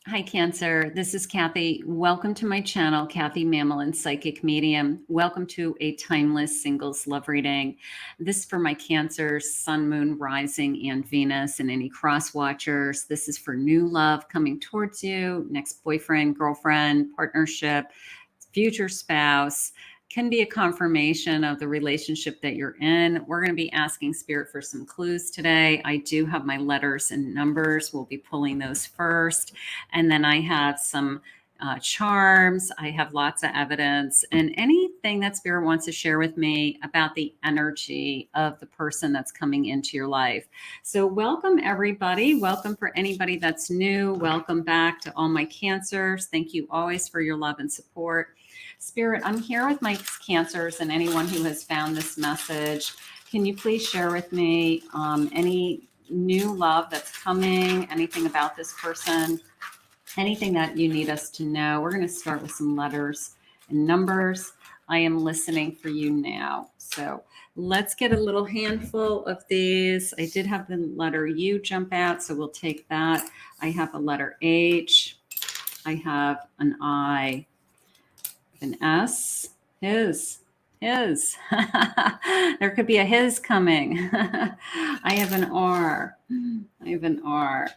Hi, Cancer. This is Kathy. Welcome to my channel, Kathy Mamolen, Psychic Medium. Welcome to a timeless singles love reading. This is for my Cancers, Sun, Moon, Rising, and Venus, and any cross watchers. This is for new love coming towards you, next boyfriend, girlfriend, partnership, future spouse. Can be a confirmation of the relationship that you're in. We're going to be asking Spirit for some clues today. I do have my letters and numbers. We'll be pulling those first. And then I have some charms. I have lots of evidence and anything that Spirit wants to share with me about the energy of the person that's coming into your life. So welcome, everybody. Welcome for anybody that's new. Welcome back to all my Cancers. Thank you always for your love and support. Spirit, I'm here with my Cancers and anyone who has found this message. Can you please share with me any new love that's coming, anything about this person, anything that you need us to know? We're going to start with some letters and numbers. I am listening for you now. So let's get a little handful of these. I did have the letter U jump out, so we'll take that. I have a letter H. I have an I. An S, his. There could be a his coming. I have an R.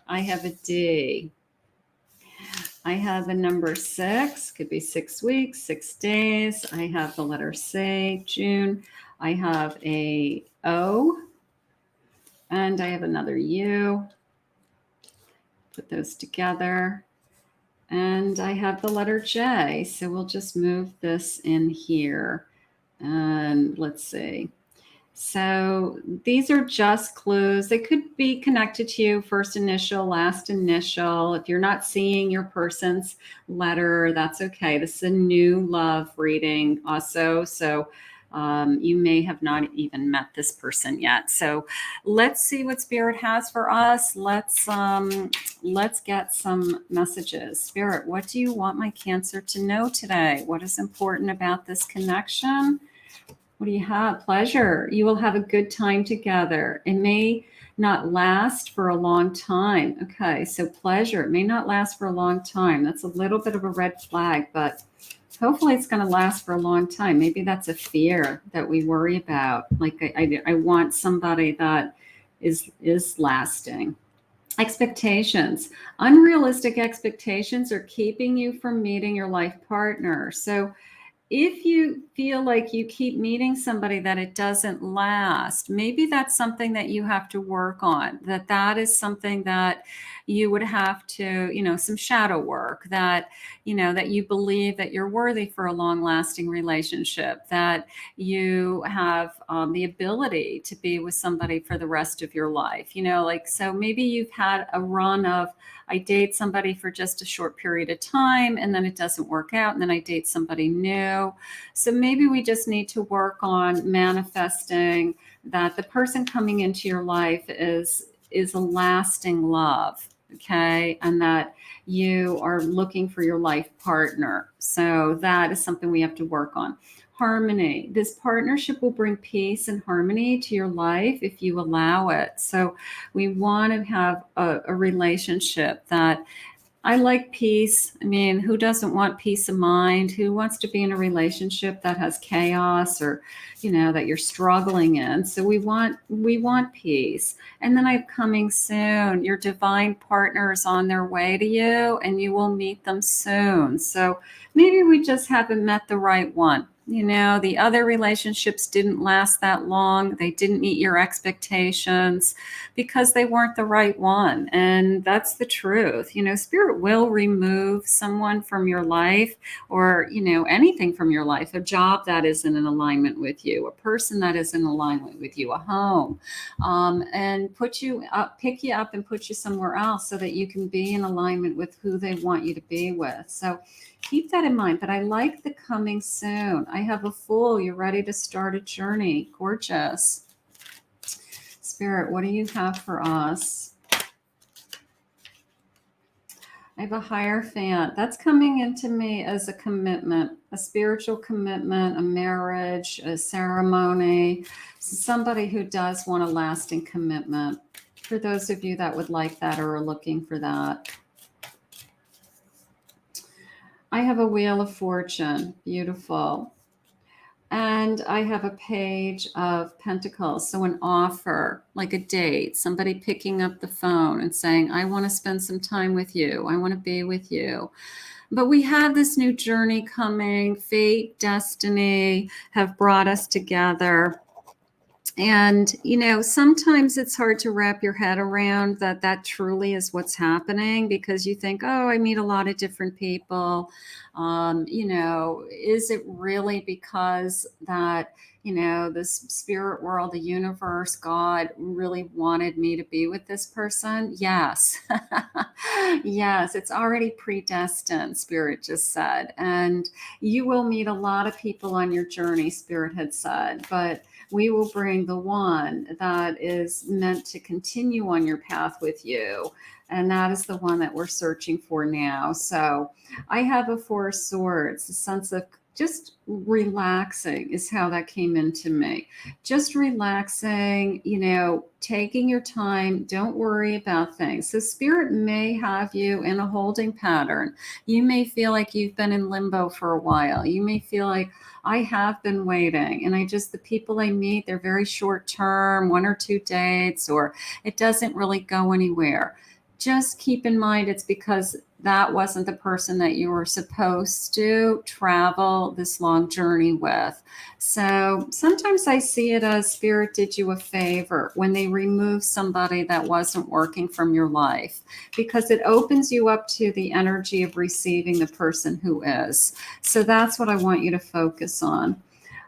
I have a D. I have a number 6, could be 6 weeks, 6 days. I have the letter C, June. I have a O. And I have another U. Put those together. And I have the letter J, so we'll just move this in here. And let's see. So these are just clues. They could be connected to you, first initial, last initial. If you're not seeing your person's letter, that's okay. This is a new love reading also. So you may have not even met this person yet. So let's see what Spirit has for us. Let's get some messages. Spirit, what do you want my Cancer to know today? What is important about this connection? What do you have? Pleasure. You will have a good time together. It may not last for a long time. Okay, so pleasure. It may not last for a long time. That's a little bit of a red flag, but hopefully it's going to last for a long time. Maybe that's a fear that we worry about. Like I want somebody that is lasting. Expectations. Unrealistic expectations are keeping you from meeting your life partner. So if you feel like you keep meeting somebody that it doesn't last, maybe that's something that you have to work on, that is something that you would have to, some shadow work, that you believe that you're worthy for a long lasting relationship, that you have the ability to be with somebody for the rest of your life, so maybe you've had a run of, I date somebody for just a short period of time and then it doesn't work out. And then I date somebody new. So maybe we just need to work on manifesting that the person coming into your life is a lasting love. Okay. And that you are looking for your life partner. So that is something we have to work on. Harmony. This partnership will bring peace and harmony to your life if you allow it. So we want to have a relationship that, I like peace. I mean, who doesn't want peace of mind? Who wants to be in a relationship that has chaos or, that you're struggling in? So we want peace. And then I'm coming soon. Your divine partner is on their way to you and you will meet them soon. So maybe we just haven't met the right one. The other relationships didn't last that long. They didn't meet your expectations because they weren't the right one. And that's the truth. Spirit will remove someone from your life or, anything from your life, a job that isn't in alignment with you, a person that is in alignment with you, a home, and pick you up and put you somewhere else so that you can be in alignment with who they want you to be with. So keep that in mind. But I like the coming soon. I have a Fool. You're ready to start a journey. Gorgeous. Spirit, what do you have for us? I have a Hierophant. That's coming into me as a commitment, a spiritual commitment, a marriage, a ceremony, somebody who does want a lasting commitment. For those of you that would like that or are looking for that. I have a Wheel of Fortune. Beautiful. And I have a page of pentacles. So an offer, like a date, somebody picking up the phone and saying, I want to spend some time with you. I want to be with you. But we have this new journey coming. Fate, destiny have brought us together. And, sometimes it's hard to wrap your head around that truly is what's happening, because you think, oh, I meet a lot of different people. Is it really because that, this spirit world, the universe, God really wanted me to be with this person? Yes. Yes, it's already predestined, Spirit just said. And you will meet a lot of people on your journey, Spirit had said, but we will bring the one that is meant to continue on your path with you. And that is the one that we're searching for now. So I have a Four of Swords, a sense of just relaxing is how that came into me. Just relaxing, taking your time. Don't worry about things. So Spirit may have you in a holding pattern. You may feel like you've been in limbo for a while. You may feel like, I have been waiting, and the people I meet, they're very short term, 1 or 2 dates, or it doesn't really go anywhere. Just keep in mind it's because that wasn't the person that you were supposed to travel this long journey with. So sometimes I see it as Spirit did you a favor when they remove somebody that wasn't working from your life, because it opens you up to the energy of receiving the person who is. So that's what I want you to focus on.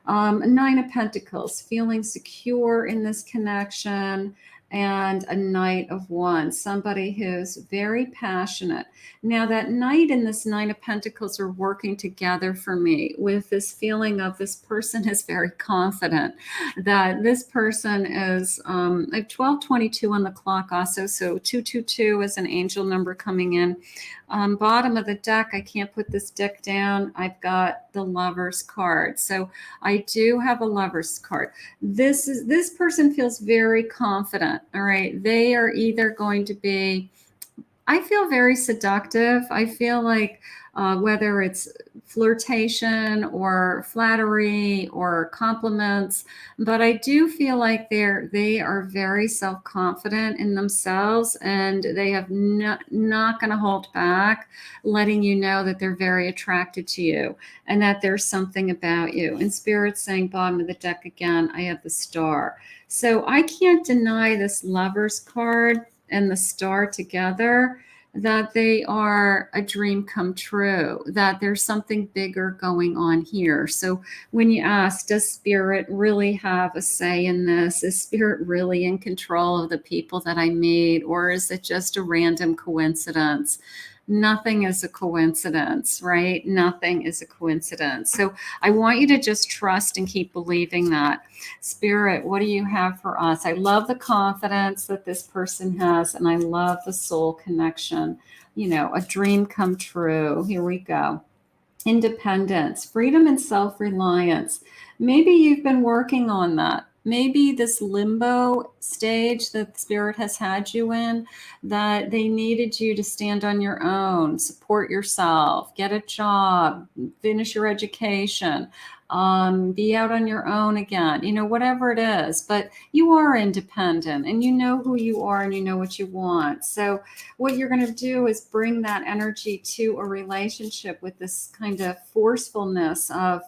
Nine of Pentacles, feeling secure in this connection, and a Knight of Wands, somebody who's very passionate. Now, that Knight and this Nine of Pentacles are working together for me with this feeling of this person is very confident, that this person is, I have 1222 on the clock also, so 222 is an angel number coming in. Bottom of the deck, I can't put this deck down. I've got the Lover's card. So I do have a Lover's card. This person feels very confident. All right. They are either going to be, I feel very seductive. I feel like whether it's flirtation or flattery or compliments, but I do feel like they are very self-confident in themselves, and they have not going to hold back, letting you know that they're very attracted to you and that there's something about you. And Spirit's saying, bottom of the deck again, I have the Star. So I can't deny this Lover's card and the Star together, that they are a dream come true, that there's something bigger going on here. So when you ask, does Spirit really have a say in this? Is Spirit really in control of the people that I meet, or is it just a random coincidence? Nothing is a coincidence, right? Nothing is a coincidence. So I want you to just trust and keep believing that. Spirit, what do you have for us? I love the confidence that this person has, and I love the soul connection. A dream come true. Here we go. Independence, freedom, and self-reliance. Maybe you've been working on that. Maybe this limbo stage that Spirit has had you in, that they needed you to stand on your own, support yourself, get a job, finish your education, be out on your own again, whatever it is. But you are independent, and you know who you are, and you know what you want. So what you're going to do is bring that energy to a relationship with this kind of forcefulness of,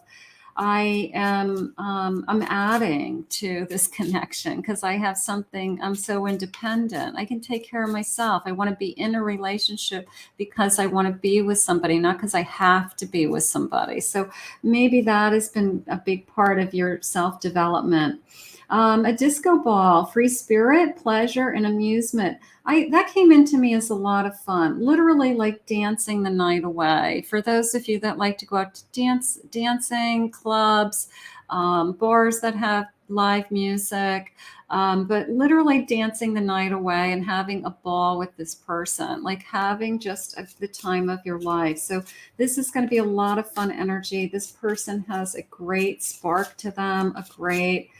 I'm adding to this connection because I have something, I'm so independent. I can take care of myself. I want to be in a relationship because I want to be with somebody, not because I have to be with somebody. So maybe that has been a big part of your self-development. A disco ball, free spirit, pleasure, and amusement. That came into me as a lot of fun, literally like dancing the night away. For those of you that like to go out to dancing clubs, bars that have live music, but literally dancing the night away and having a ball with this person, like having just the time of your life. So this is going to be a lot of fun energy. This person has a great spark to them, a great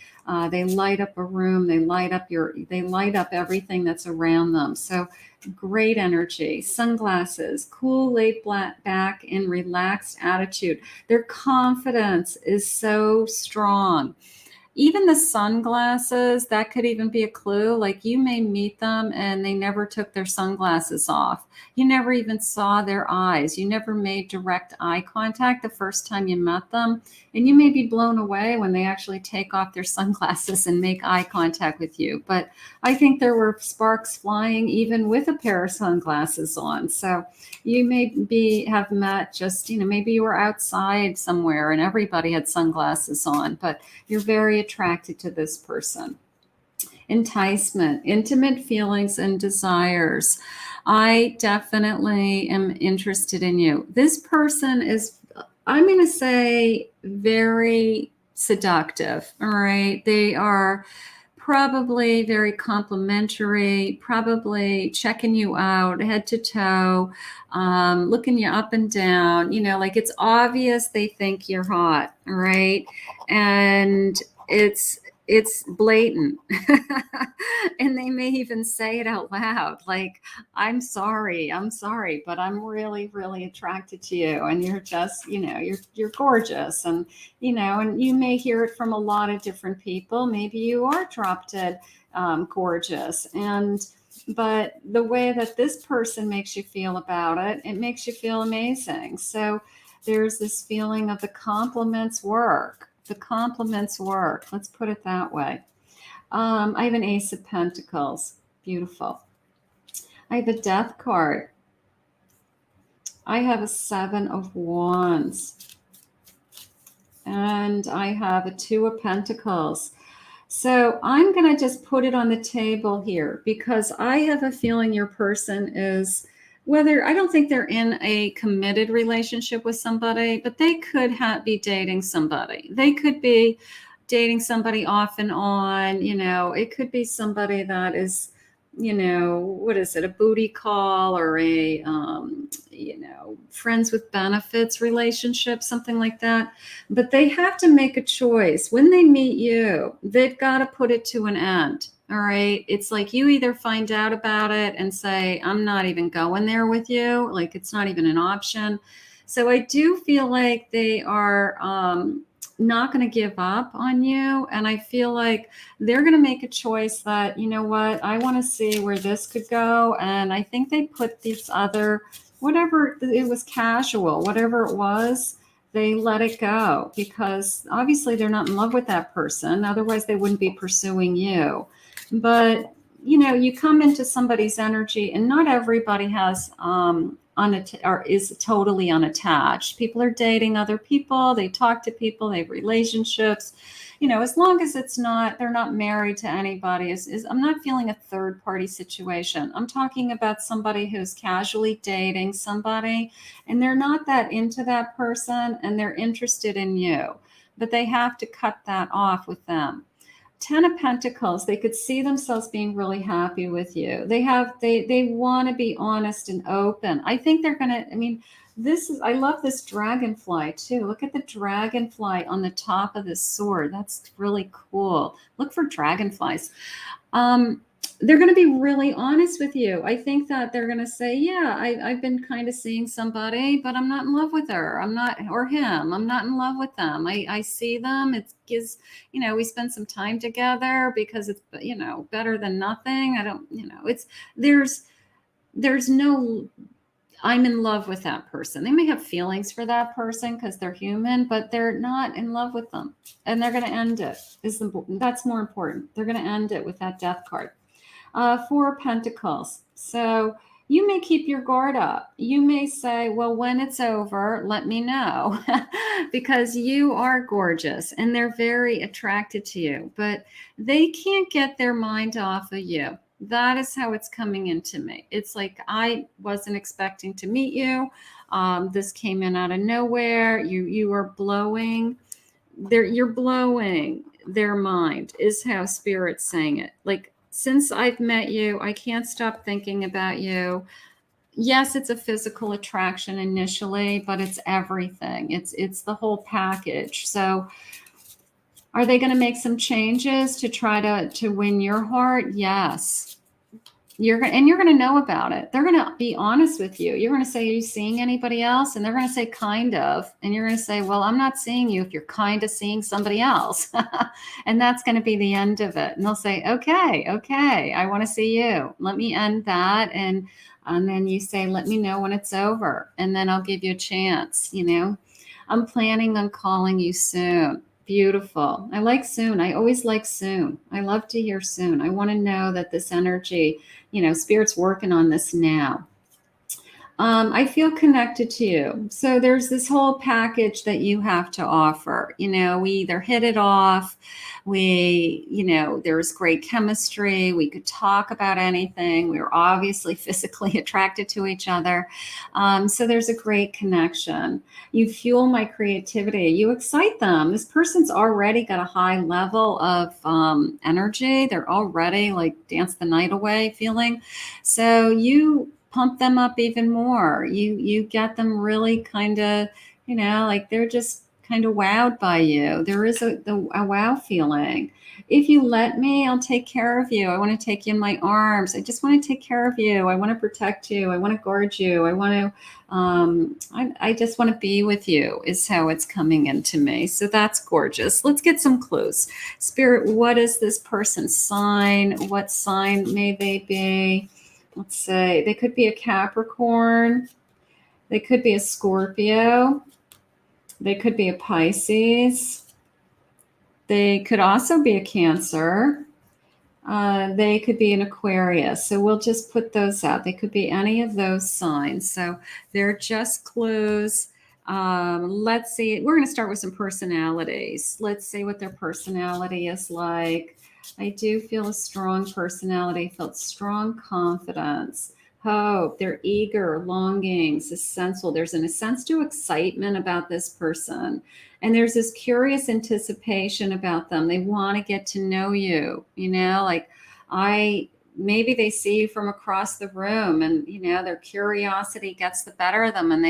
They light up a room. They light up everything that's around them. So great energy. Sunglasses, cool, laid back, and relaxed attitude. Their confidence is so strong. Even the sunglasses, that could even be a clue. Like you may meet them and they never took their sunglasses off. You never even saw their eyes. You never made direct eye contact the first time you met them. And you may be blown away when they actually take off their sunglasses and make eye contact with you. But I think there were sparks flying even with a pair of sunglasses on. So you may have met just, maybe you were outside somewhere and everybody had sunglasses on, but you're very attracted to this person. Enticement, intimate feelings and desires. I definitely am interested in you. This person is, I'm going to say, very seductive. All right. They are probably very complimentary, probably checking you out head to toe, looking you up and down. Like it's obvious they think you're hot, all right? And it's blatant. And they may even say it out loud, like, I'm sorry, but I'm really, really attracted to you. And you're just, you're gorgeous. And and you may hear it from a lot of different people. Maybe you are drop dead gorgeous. But the way that this person makes you feel about it, it makes you feel amazing. So there's this feeling of the compliments work. The compliments work. Let's put it that way. I have an Ace of Pentacles. Beautiful. I have a Death card. I have a Seven of Wands. And I have a Two of Pentacles. So I'm going to just put it on the table here because I have a feeling your person is, I don't think they're in a committed relationship with somebody, but they could be dating somebody. They could be dating somebody off and on. It could be somebody that is, what is it, a booty call or a, friends with benefits relationship, something like that. But they have to make a choice. When they meet you, they've got to put it to an end. All right. It's like you either find out about it and say, I'm not even going there with you. Like it's not even an option. So I do feel like they are, not going to give up on you. And I feel like they're going to make a choice that, I want to see where this could go. And I think they put this other, whatever it was, casual, whatever it was, they let it go because obviously they're not in love with that person. Otherwise they wouldn't be pursuing you. But, you come into somebody's energy and not everybody has, or is totally unattached. People are dating other people. They talk to people. They have relationships. As long as they're not married to anybody. I'm not feeling a third party situation. I'm talking about somebody who's casually dating somebody, and they're not that into that person, and they're interested in you, but they have to cut that off with them. Ten of Pentacles, they could see themselves being really happy with you. They want to be honest and open. I think they're going to, I love this dragonfly too. Look at the dragonfly on the top of this sword. That's really cool. Look for dragonflies. They're going to be really honest with you. I think that they're going to say, yeah, I've been kind of seeing somebody, but I'm not in love with her. Or him. I'm not in love with them. I see them. It gives, we spend some time together because it's, better than nothing. There's no, I'm in love with that person. They may have feelings for that person because they're human, but they're not in love with them. And they're going to end it. That's more important. They're going to end it with that Death card. Four of Pentacles. So you may keep your guard up. You may say, well, when it's over, let me know because you are gorgeous and they're very attracted to you, but they can't get their mind off of you. That is how it's coming into me. It's like, I wasn't expecting to meet you. This came in out of nowhere. You are blowing. You're blowing their mind is how Spirit's saying it. Like, since I've met you, I can't stop thinking about you. Yes, it's a physical attraction initially, but it's everything. It's the whole package. So Are they going to make some changes to try to win your heart? Yes. You're going to know about it. They're going to be honest with you. You're going to say, are you seeing anybody else? And they're going to say, kind of. And you're going to say, well, I'm not seeing you if you're kind of seeing somebody else. And that's going to be the end of it. And they'll say, okay, I want to see you. Let me end that. And then you say, let me know when it's over. And then I'll give you a chance. I'm planning on calling you soon. Beautiful. I like soon. I always like soon. I love to hear soon. I want to know that this energy, Spirit's working on this now. I feel connected to you. So there's this whole package that you have to offer. We either hit it off, there's great chemistry. We could talk about anything. We were obviously physically attracted to each other. So there's a great connection. You fuel my creativity. You excite them. This person's already got a high level of energy. They're already like dance the night away feeling. So you pump them up even more. You get them really kind of, like they're just kind of wowed by you. There is a wow feeling. If you let me, I'll take care of you. I want to take you in my arms. I just want to take care of you. I want to protect you. I want to guard you. I want to, I just want to be with you is how it's coming into me. So that's gorgeous. Let's get some clues. Spirit, what is this person's sign? What sign may they be? Let's say they could be a Capricorn. They could be a Scorpio. They could be a Pisces. They could also be a Cancer. They could be an Aquarius. So we'll just put those out. They could be any of those signs. So they're just clues. Let's see. We're going to start with some personalities. Let's see what their personality is like. I do feel a strong personality, felt strong confidence, hope. They're eager, longings, essential. There's an sense to excitement about this person. And there's this curious anticipation about them. They want to get to know you, maybe they see you from across the room and, their curiosity gets the better of them and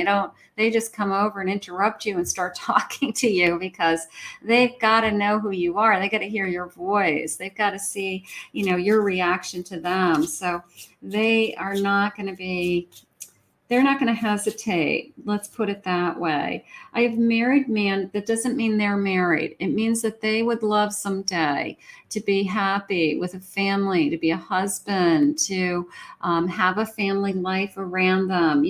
they just come over and interrupt you and start talking to you because they've got to know who you are. They got to hear your voice. They've got to see, your reaction to them. So they are not going to be they're not going to hesitate. Let's put it that way. I have married man. That doesn't mean they're married. It means that they would love someday to be happy with a family, to be a husband, to have a family life around them.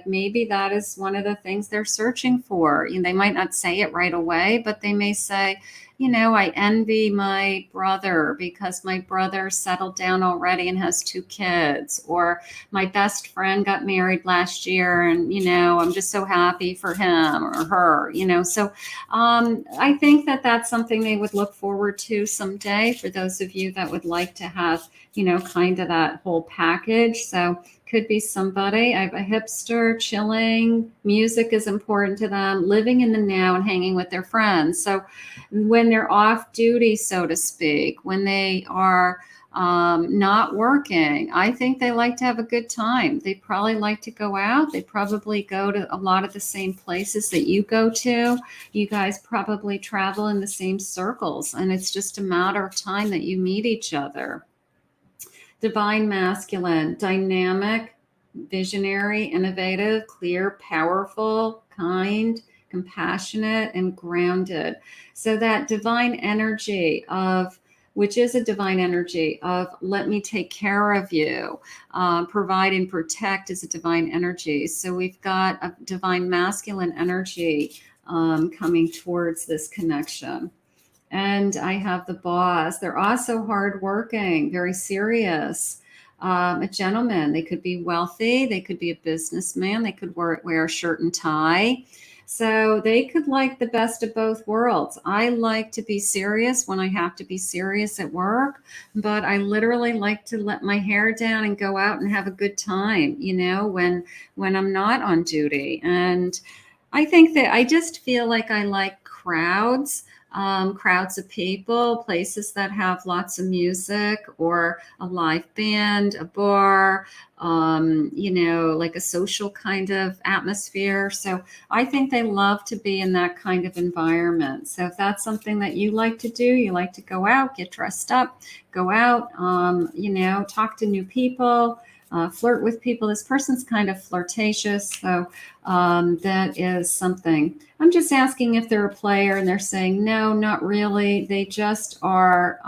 Maybe that is one of the things they're searching for. They might not say it right away, but they may say, I envy my brother because my brother settled down already and has 2 kids, or my best friend got married last year and, I'm just so happy for him or her, So I think that that's something they would look forward to someday for those of you that would like to have, kind of that whole package. So could be somebody. I have a hipster, chilling, music is important to them, living in the now and hanging with their friends. So when they're off duty, so to speak, when they are not working, I think they like to have a good time. They probably like to go out. They probably go to a lot of the same places that you go to. You guys probably travel in the same circles, and it's just a matter of time that you meet each other. Divine masculine, dynamic, visionary, innovative, clear, powerful, kind, compassionate, and grounded. So that divine energy of, which is a divine energy of let me take care of you, provide and protect is a divine energy. So we've got a divine masculine energy coming towards this connection. And I have the boss. They're also hardworking, very serious. A gentleman. They could be wealthy. They could be a businessman. They could wear a shirt and tie. So they could like the best of both worlds. I like to be serious when I have to be serious at work, but I literally like to let my hair down and go out and have a good time, when I'm not on duty. And I think that I just feel like I like crowds. crowds of people, places that have lots of music or a live band, a bar, like a social kind of atmosphere. So I think they love to be in that kind of environment. So if that's something that you like to do, you like to go out, get dressed up, go out, talk to new people, flirt with people. This person's kind of flirtatious. So that is something. I'm just asking if they're a player, and they're saying, no, not really. They just are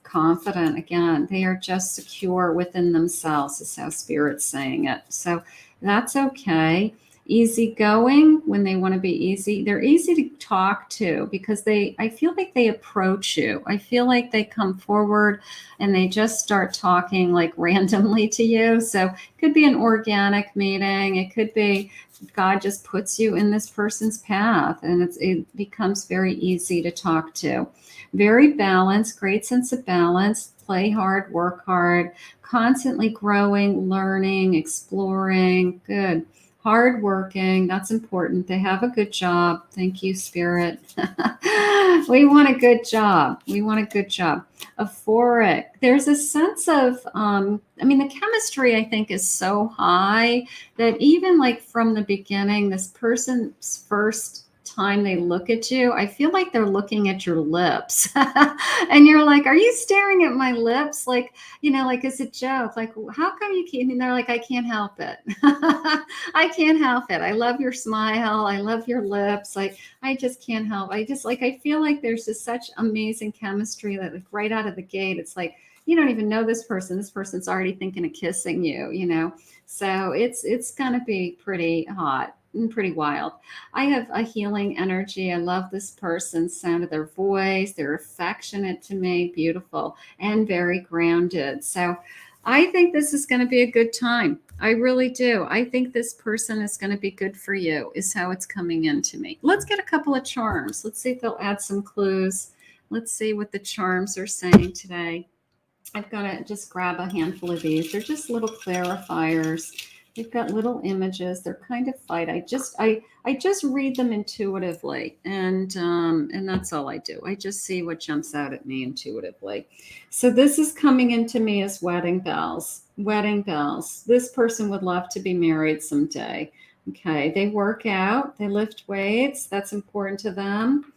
confident. Again, they are just secure within themselves, is how Spirit's saying it. So that's okay. Easygoing when they want to be easy. They're easy to talk to because I feel like they approach you. I feel like they come forward and they just start talking like randomly to you. So it could be an organic meeting. It could be God just puts you in this person's path, and it becomes very easy to talk to. Very balanced, great sense of balance. Play hard, work hard, constantly growing, learning, exploring. Good. Hardworking, that's important. They have a good job. Thank you, Spirit. We want a good job. We want a good job. Euphoric. There's a sense of, the chemistry, I think, is so high that even like from the beginning, this person's first time they look at you, I feel like they're looking at your lips. And you're like, are you staring at my lips? Like, like it's a joke. Like, how come you keep, and they're like, I can't help it. I can't help it. I love your smile. I love your lips. Like, I just can't help. I feel like there's just such amazing chemistry that like right out of the gate, it's like, you don't even know this person. This person's already thinking of kissing you, So it's going to be pretty hot and pretty wild. I have a healing energy. I love this person's sound of their voice. They're affectionate to me, beautiful, and very grounded. So I think this is going to be a good time. I really do. I think this person is going to be good for you, is how it's coming into me. Let's get a couple of charms. Let's see if they'll add some clues. Let's see what the charms are saying today. I've got to just grab a handful of these. They're just little clarifiers. They've got little images. They're kind of light. I just read them intuitively, and that's all I do. I just see what jumps out at me intuitively. So this is coming into me as wedding bells. Wedding bells. This person would love to be married someday. Okay, they work out. They lift weights. That's important to them.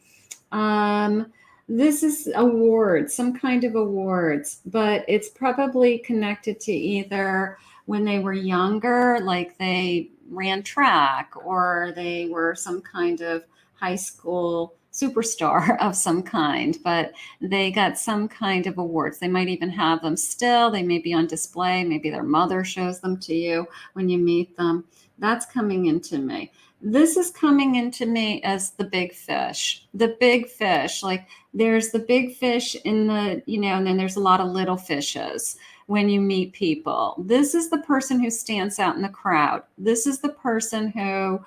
This is awards, some kind of awards, but it's probably connected to either when they were younger, like they ran track, or they were some kind of high school superstar of some kind, but they got some kind of awards. They might even have them still. They may be on display. Maybe their mother shows them to you when you meet them. That's coming into me. This is coming into me as the big fish. The big fish, like there's the big fish in the, and then there's a lot of little fishes when you meet people. This is the person who stands out in the crowd. This is the person who,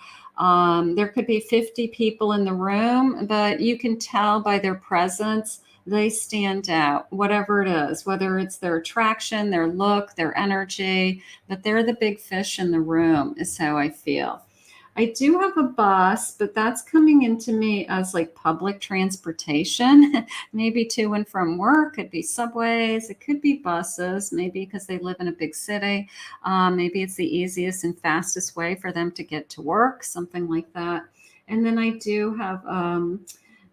there could be 50 people in the room, but you can tell by their presence, they stand out, whatever it is, whether it's their attraction, their look, their energy, but they're the big fish in the room, is how I feel. I do have a bus, but that's coming into me as like public transportation, maybe to and from work. Could be subways. It could be buses, maybe because they live in a big city. Maybe it's the easiest and fastest way for them to get to work, something like that. And then I do have,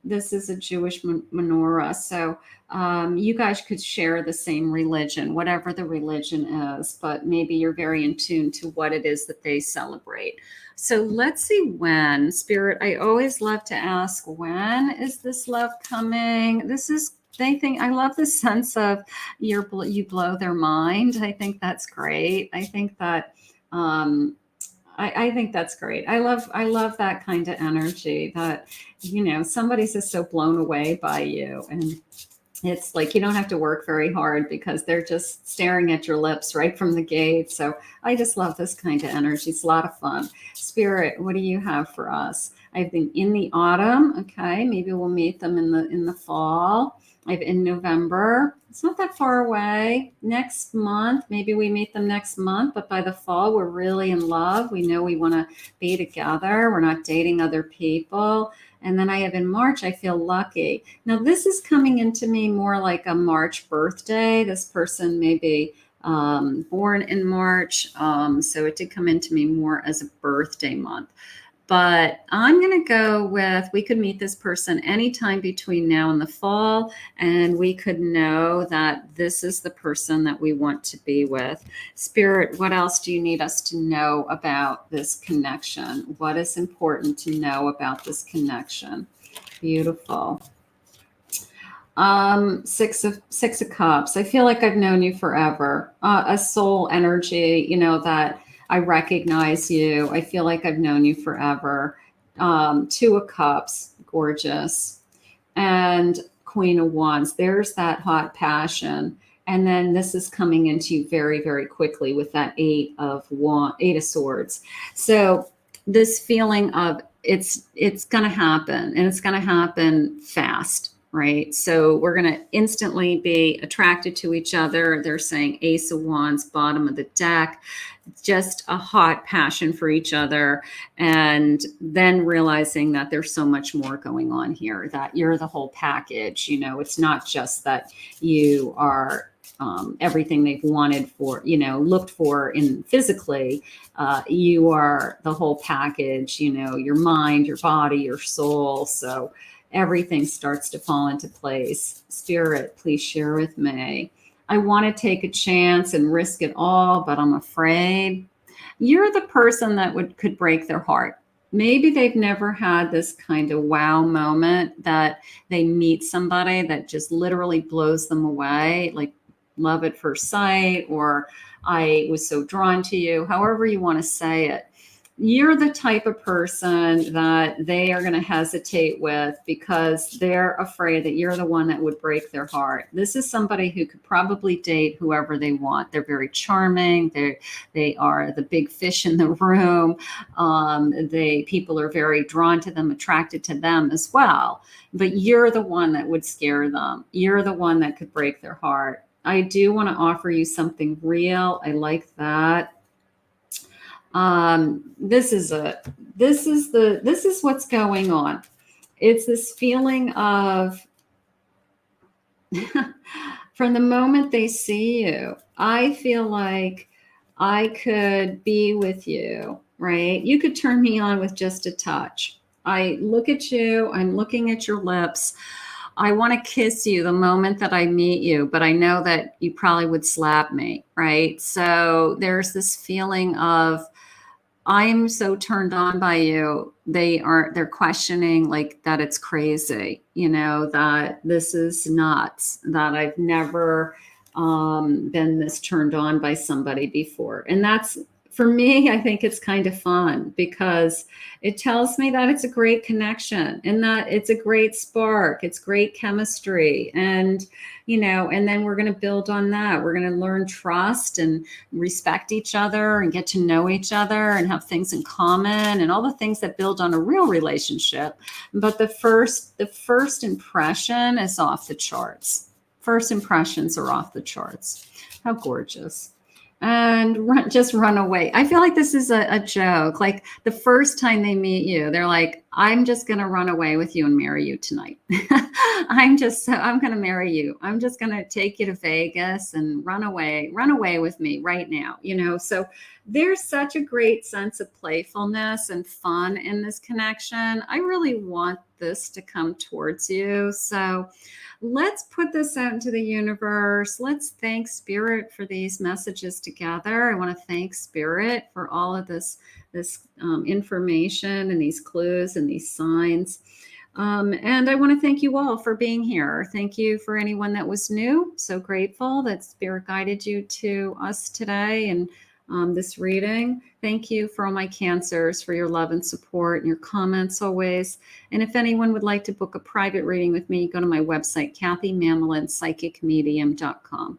this is a Jewish menorah. So you guys could share the same religion, whatever the religion is, but maybe you're very in tune to what it is that they celebrate. So let's see when. Spirit, I always love to ask, when is this love coming? I love the sense of you blow their mind. I think that's great. I think that, I think that's great. I love that kind of energy that, somebody's just so blown away by you, and it's like you don't have to work very hard because they're just staring at your lips right from the gate. So I just love this kind of energy. It's a lot of fun. Spirit, what do you have for us? I think in the autumn. Okay, maybe we'll meet them in the fall. I have in November. It's not that far away. Next month, maybe we meet them next month, but by the fall, we're really in love. We know we want to be together. We're not dating other people. And then I have in March, I feel lucky. Now, this is coming into me more like a March birthday. This person may be born in March. So it did come into me more as a birthday month. But I'm going to go with, we could meet this person anytime between now and the fall, and we could know that this is the person that we want to be with. Spirit, what else do you need us to know about this connection? What is important to know about this connection? Beautiful. Six of Cups. I feel like I've known you forever. A soul energy, you know, that I recognize you. I feel like I've known you forever. Two of Cups, gorgeous. And Queen of Wands. There's that hot passion. And then this is coming into you very, very quickly with that Eight of Swords. So this feeling of it's going to happen, and it's going to happen fast. Right. So we're going to instantly be attracted to each other. They're saying Ace of Wands, bottom of the deck, just a hot passion for each other. And then realizing that there's so much more going on here, that you're the whole package. You know, it's not just that you are everything they've wanted for, you know, looked for in physically. You are the whole package, you know, your mind, your body, your soul. So everything starts to fall into place. Spirit, please share with me. I want to take a chance and risk it all, but I'm afraid. You're the person that could break their heart. Maybe they've never had this kind of wow moment that they meet somebody that just literally blows them away, like love at first sight, or I was so drawn to you, however you want to say it. You're the type of person that they are going to hesitate with because they're afraid that you're the one that would break their heart. This is somebody who could probably date whoever they want. They're very charming. They are the big fish in the room. People are very drawn to them, attracted to them as well. But you're the one that would scare them. You're the one that could break their heart. I do want to offer you something real. I like that. This is what's going on. It's this feeling of from the moment they see you, I feel like I could be with you, right? You could turn me on with just a touch. I look at you, I'm looking at your lips. I want to kiss you the moment that I meet you, but I know that you probably would slap me, right? So there's this feeling of, I'm so turned on by you. They're questioning like that it's crazy, you know, that this is nuts, that I've never been this turned on by somebody before. And that's, for me, I think it's kind of fun because it tells me that it's a great connection and that it's a great spark. It's great chemistry. And, you know, and then we're going to build on that. We're going to learn trust and respect each other and get to know each other and have things in common and all the things that build on a real relationship. But the first impression is off the charts. First impressions are off the charts. How gorgeous. And just run away. I feel like this is a joke. Like the first time they meet you, they're like, I'm just going to run away with you and marry you tonight. I'm going to marry you. I'm just going to take you to Vegas and run away with me right now. You know, so there's such a great sense of playfulness and fun in this connection. I really want this to come towards you. So let's put this out into the universe. Let's thank Spirit for these messages together. I want to thank Spirit for all of this information and these clues and these signs. And I want to thank you all for being here. Thank you for anyone that was new. So grateful that Spirit guided you to us today and this reading. Thank you for all my Cancers, for your love and support and your comments always. And if anyone would like to book a private reading with me, go to my website, KathyMamolenPsychicMedium.com.